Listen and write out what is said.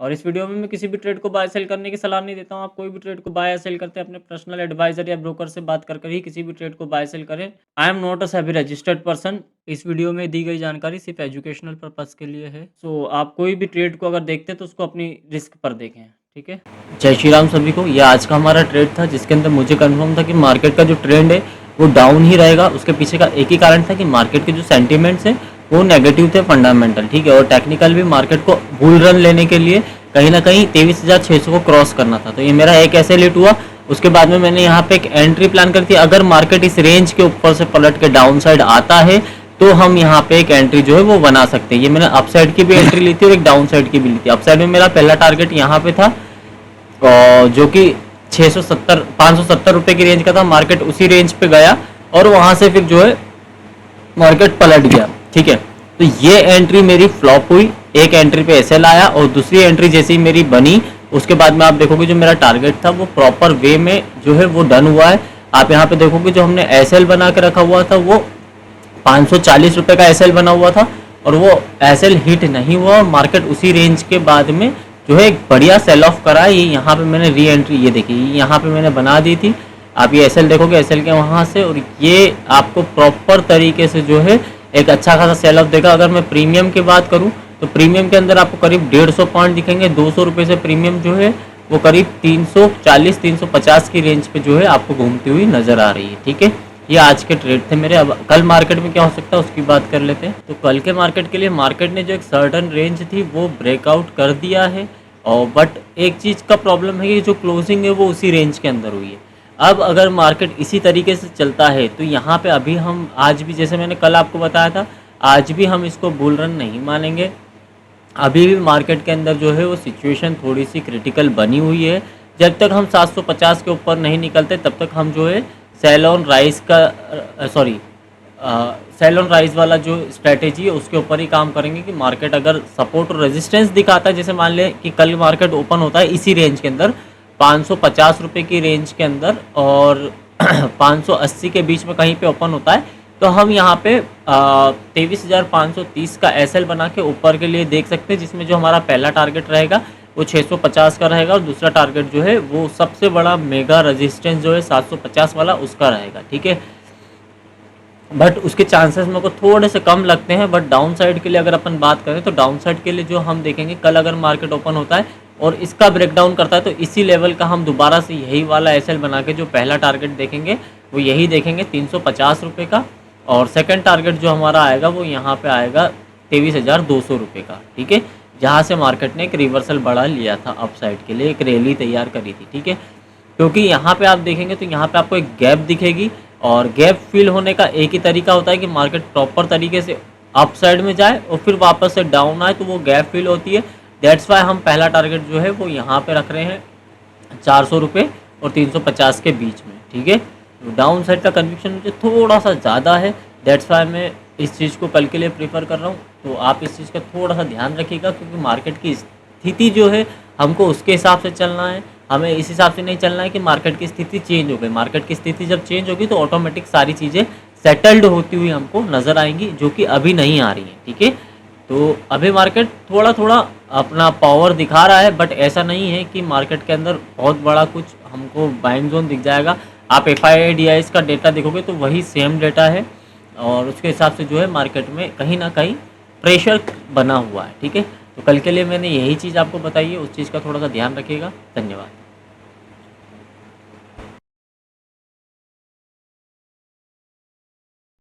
और इस वीडियो में मैं किसी भी ट्रेड को बाय सेल करने की सलाह नहीं देता हूँ। आप कोई भी ट्रेड को बाय या सेल करते हैं अपने पर्सनल एडवाइजर या ब्रोकर से बात कर ही किसी भी ट्रेड को बाय सेल करें। I am not a SEBI registered person. इस वीडियो में दी गई जानकारी सिर्फ एजुकेशनल पर्पज़ के लिए है। सो आप कोई भी ट्रेड को अगर देखते हैं तो उसको अपनी रिस्क पर देखें, ठीक है। जय श्री राम सभी को। यह आज का हमारा ट्रेड था जिसके अंदर मुझे कंफर्म था कि मार्केट का जो ट्रेंड है वो डाउन ही रहेगा। उसके पीछे का एक ही कारण था कि मार्केट के जो सेंटिमेंट्स हैं वो नेगेटिव थे, फंडामेंटल, ठीक है। और टेक्निकल भी मार्केट को बुल रन लेने के लिए कहीं ना कहीं 23,600 को क्रॉस करना था। तो ये मेरा एक ऐसे लिट हुआ। उसके बाद में मैंने यहाँ पे एक एंट्री प्लान कर दी। अगर मार्केट इस रेंज के ऊपर से पलट के डाउन साइड आता है तो हम यहाँ पे एक एंट्री जो है वो बना सकते हैं। ये मैंने अप साइड की भी एंट्री ली थी और एक डाउन साइड की भी ली थी। अप साइड में मेरा पहला टारगेट यहाँ पे था और जो कि 570 रुपए की रेंज का था। मार्केट उसी रेंज पे गया और वहां से फिर जो है मार्केट पलट गया, ठीक है। तो ये एंट्री मेरी फ्लॉप हुई। एक एंट्री पे एसएल आया और दूसरी एंट्री जैसे ही मेरी बनी उसके बाद में आप देखोगे जो मेरा टारगेट था वो प्रॉपर वे में जो है वो डन हुआ है। आप यहाँ पे देखोगे जो हमने एसएल बना के रखा हुआ था वो 540 रुपए का एसएल बना हुआ था और वो एसएल हिट नहीं हुआ और मार्केट उसी रेंज के बाद में जो है एक बढ़िया सेल ऑफ करा। ये यहाँ पे मैंने री एंट्री, ये देखिए यहाँ पे मैंने बना दी थी। आप ये एसएल देखोगे एसएल के वहाँ से, और ये आपको प्रॉपर तरीके से जो है एक अच्छा खासा सेल ऑफ देगा। अगर मैं प्रीमियम की बात करूँ तो प्रीमियम के अंदर आपको करीब 150 पॉइंट दिखेंगे। 200 रुपये से प्रीमियम जो है वो करीब 340-350 की रेंज पे जो है आपको घूमती हुई नजर आ रही है, ठीक है। ये आज के ट्रेड थे मेरे। अब कल मार्केट में क्या हो सकता है उसकी बात कर लेते हैं। तो कल के मार्केट के लिए मार्केट ने जो एक सर्टन रेंज थी वो ब्रेकआउट कर दिया है और बट एक चीज़ का प्रॉब्लम है कि जो क्लोजिंग है वो उसी रेंज के अंदर हुई है। अब अगर मार्केट इसी तरीके से चलता है तो यहाँ पे अभी हम आज भी, जैसे मैंने कल आपको बताया था, आज भी हम इसको बुल रन नहीं मानेंगे। अभी भी मार्केट के अंदर जो है वो सिचुएशन थोड़ी सी क्रिटिकल बनी हुई है। जब तक हम 750 के ऊपर नहीं निकलते तब तक हम जो है सेल ऑन राइज का सेल ऑन राइज वाला जो स्ट्रेटेजी है उसके ऊपर ही काम करेंगे कि मार्केट अगर सपोर्ट और रेजिस्टेंस दिखाता है, जैसे मान लें कि कल मार्केट ओपन होता है इसी रेंज के अंदर 550 रुपये की रेंज के अंदर और 580 के बीच में कहीं पे ओपन होता है, तो हम यहाँ पे 23,530 का एसएल बना के ऊपर के लिए देख सकते हैं, जिसमें जो हमारा पहला टारगेट रहेगा वो 650 का रहेगा और दूसरा टारगेट जो है वो सबसे बड़ा मेगा रेजिस्टेंस जो है 750 वाला उसका रहेगा, ठीक है। बट उसके चांसेस मेरे को थोड़े से कम लगते हैं। बट डाउन साइड के लिए अगर अपन बात करें तो डाउन साइड के लिए जो हम देखेंगे कल अगर मार्केट ओपन होता है और इसका ब्रेकडाउन करता है तो इसी लेवल का हम दोबारा से यही वाला एसएल बना के जो पहला टारगेट देखेंगे वो यही देखेंगे 350 रुपये का, और सेकंड टारगेट जो हमारा आएगा वो यहाँ पे आएगा 23,200 रुपये का, ठीक है। जहाँ से मार्केट ने एक रिवर्सल बढ़ा लिया था अप साइड के लिए, एक रैली तैयार करी थी, ठीक है। क्योंकि यहाँ पे आप देखेंगे तो यहाँ पे आपको एक गैप दिखेगी और गैप फिल होने का एक ही तरीका होता है कि मार्केट प्रॉपर तरीके से अप साइड में जाए और फिर वापस से डाउन आए तो वो गैप फिल होती है। दैट्स वाई हम पहला टारगेट जो है वो यहाँ पे रख रहे हैं 400 रुपये और 350 के बीच में, ठीक है। डाउन साइड का कन्विक्शन मुझे थोड़ा सा ज़्यादा है, दैट्स वाई मैं इस चीज़ को कल के लिए प्रीफर कर रहा हूँ। तो आप इस चीज़ का थोड़ा सा ध्यान रखिएगा क्योंकि मार्केट की स्थिति जो है हमको उसके हिसाब से चलना है। हमें इस हिसाब से नहीं चलना है कि मार्केट की स्थिति चेंज हो गई। मार्केट की स्थिति जब चेंज होगी तो ऑटोमेटिक सारी चीज़ें सेटल्ड होती हुई हमको नज़र आएंगी, जो कि अभी नहीं आ रही हैं, ठीक है। तो अभी मार्केट थोड़ा थोड़ा अपना पावर दिखा रहा है, बट ऐसा नहीं है कि मार्केट के अंदर बहुत बड़ा कुछ हमको बाइंग जोन दिख जाएगा। आप FIDIs का डेटा देखोगे तो वही सेम डेटा है और उसके हिसाब से जो है मार्केट में कहीं ना कहीं प्रेशर बना हुआ है, ठीक है। तो कल के लिए मैंने यही चीज़ आपको बताई है, उस चीज़ का थोड़ा सा ध्यान रखिएगा। धन्यवाद।